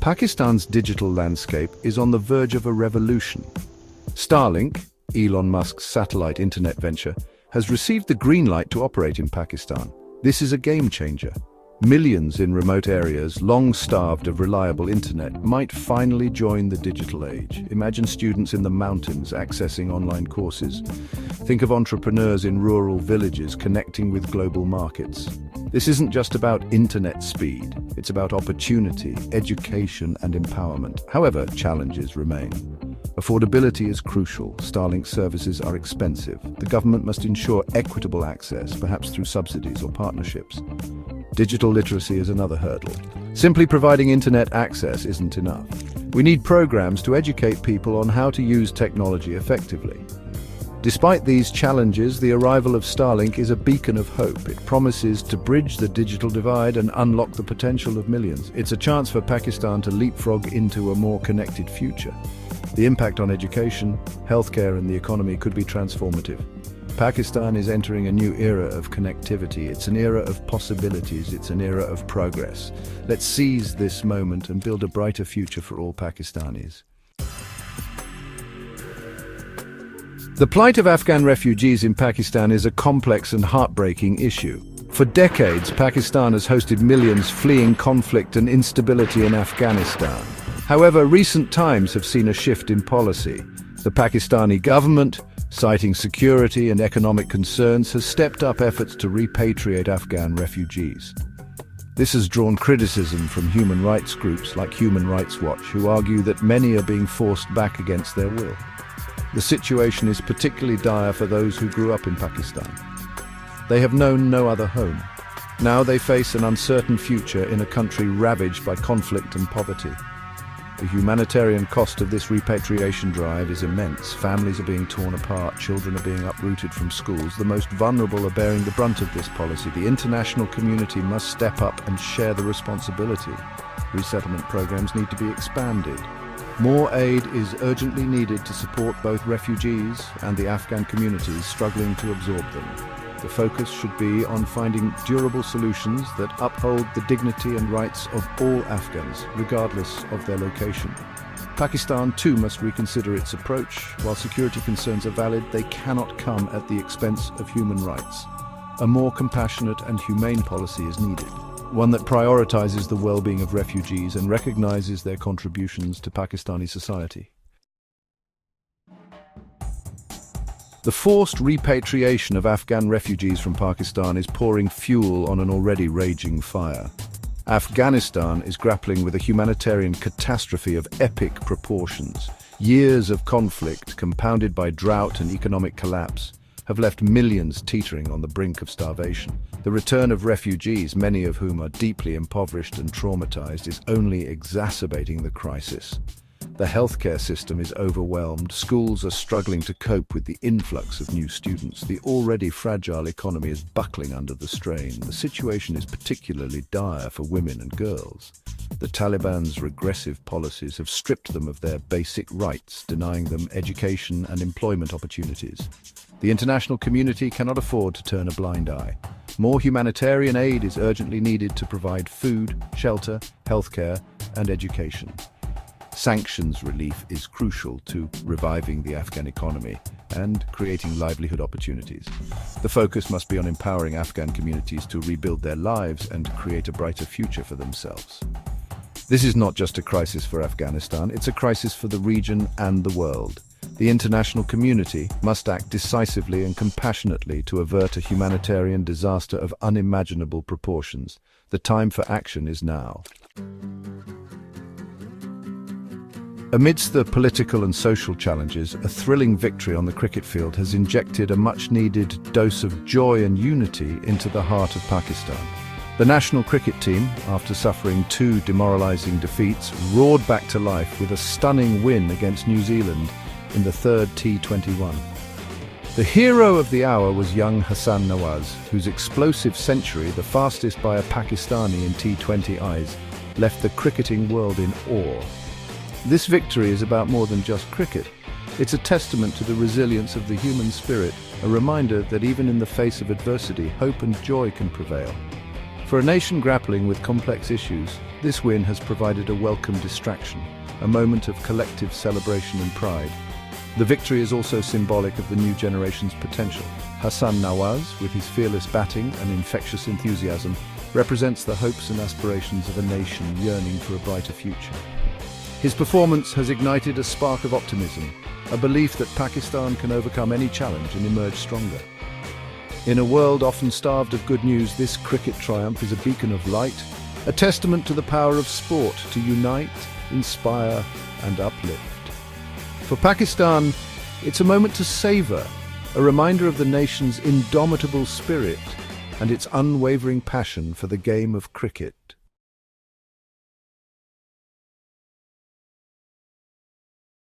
Pakistan's digital landscape is on the verge of a revolution. Starlink, Elon Musk's satellite internet venture, has received the green light to operate in Pakistan. This is a game changer. Millions in remote areas, long starved of reliable internet, might finally join the digital age. Imagine students in the mountains accessing online courses. Think of entrepreneurs in rural villages connecting with global markets. This isn't just about internet speed. It's about opportunity, education, and empowerment. However, challenges remain. Affordability is crucial. Starlink services are expensive. The government must ensure equitable access, perhaps through subsidies or partnerships. Digital literacy is another hurdle. Simply providing internet access isn't enough. We need programs to educate people on how to use technology effectively. Despite these challenges, the arrival of Starlink is a beacon of hope. It promises to bridge the digital divide and unlock the potential of millions. It's a chance for Pakistan to leapfrog into a more connected future. The impact on education, healthcare, and the economy could be transformative. Pakistan is entering a new era of connectivity. It's an era of possibilities. It's an era of progress. Let's seize this moment and build a brighter future for all Pakistanis. The plight of Afghan refugees in Pakistan is a complex and heartbreaking issue. For decades, Pakistan has hosted millions fleeing conflict and instability in Afghanistan. However, recent times have seen a shift in policy. The Pakistani government, citing security and economic concerns, has stepped up efforts to repatriate Afghan refugees. This has drawn criticism from human rights groups like Human Rights Watch, who argue that many are being forced back against their will. The situation is particularly dire for those who grew up in Pakistan. They have known no other home. Now they face an uncertain future in a country ravaged by conflict and poverty. The humanitarian cost of this repatriation drive is immense. Families are being torn apart, children are being uprooted from schools. The most vulnerable are bearing the brunt of this policy. The international community must step up and share the responsibility. Resettlement programs need to be expanded. More aid is urgently needed to support both refugees and the Afghan communities struggling to absorb them. The focus should be on finding durable solutions that uphold the dignity and rights of all Afghans, regardless of their location. Pakistan too must reconsider its approach. While security concerns are valid, they cannot come at the expense of human rights. A more compassionate and humane policy is needed, one that prioritizes the well-being of refugees and recognizes their contributions to Pakistani society. The forced repatriation of Afghan refugees from Pakistan is pouring fuel on an already raging fire. Afghanistan is grappling with a humanitarian catastrophe of epic proportions. Years of conflict, compounded by drought and economic collapse, have left millions teetering on the brink of starvation. The return of refugees, many of whom are deeply impoverished and traumatized, is only exacerbating the crisis. The healthcare system is overwhelmed. Schools are struggling to cope with the influx of new students. The already fragile economy is buckling under the strain. The situation is particularly dire for women and girls. The Taliban's regressive policies have stripped them of their basic rights, denying them education and employment opportunities. The international community cannot afford to turn a blind eye. More humanitarian aid is urgently needed to provide food, shelter, healthcare, and education. Sanctions relief is crucial to reviving the Afghan economy and creating livelihood opportunities. The focus must be on empowering Afghan communities to rebuild their lives and create a brighter future for themselves. This is not just a crisis for Afghanistan, it's a crisis for the region and the world. The international community must act decisively and compassionately to avert a humanitarian disaster of unimaginable proportions. The time for action is now. Amidst the political and social challenges, a thrilling victory on the cricket field has injected a much-needed dose of joy and unity into the heart of Pakistan. The national cricket team, after suffering 2 demoralising defeats, roared back to life with a stunning win against New Zealand in the 3rd T21. The hero of the hour was young Hassan Nawaz, whose explosive century, the fastest by a Pakistani in T20 eyes, left the cricketing world in awe. This victory is about more than just cricket. It's a testament to the resilience of the human spirit, a reminder that even in the face of adversity, hope and joy can prevail. For a nation grappling with complex issues, this win has provided a welcome distraction, a moment of collective celebration and pride. The victory is also symbolic of the new generation's potential. Hassan Nawaz, with his fearless batting and infectious enthusiasm, represents the hopes and aspirations of a nation yearning for a brighter future. His performance has ignited a spark of optimism, a belief that Pakistan can overcome any challenge and emerge stronger. In a world often starved of good news, this cricket triumph is a beacon of light, a testament to the power of sport to unite, inspire, and uplift. For Pakistan, it's a moment to savor, a reminder of the nation's indomitable spirit and its unwavering passion for the game of cricket.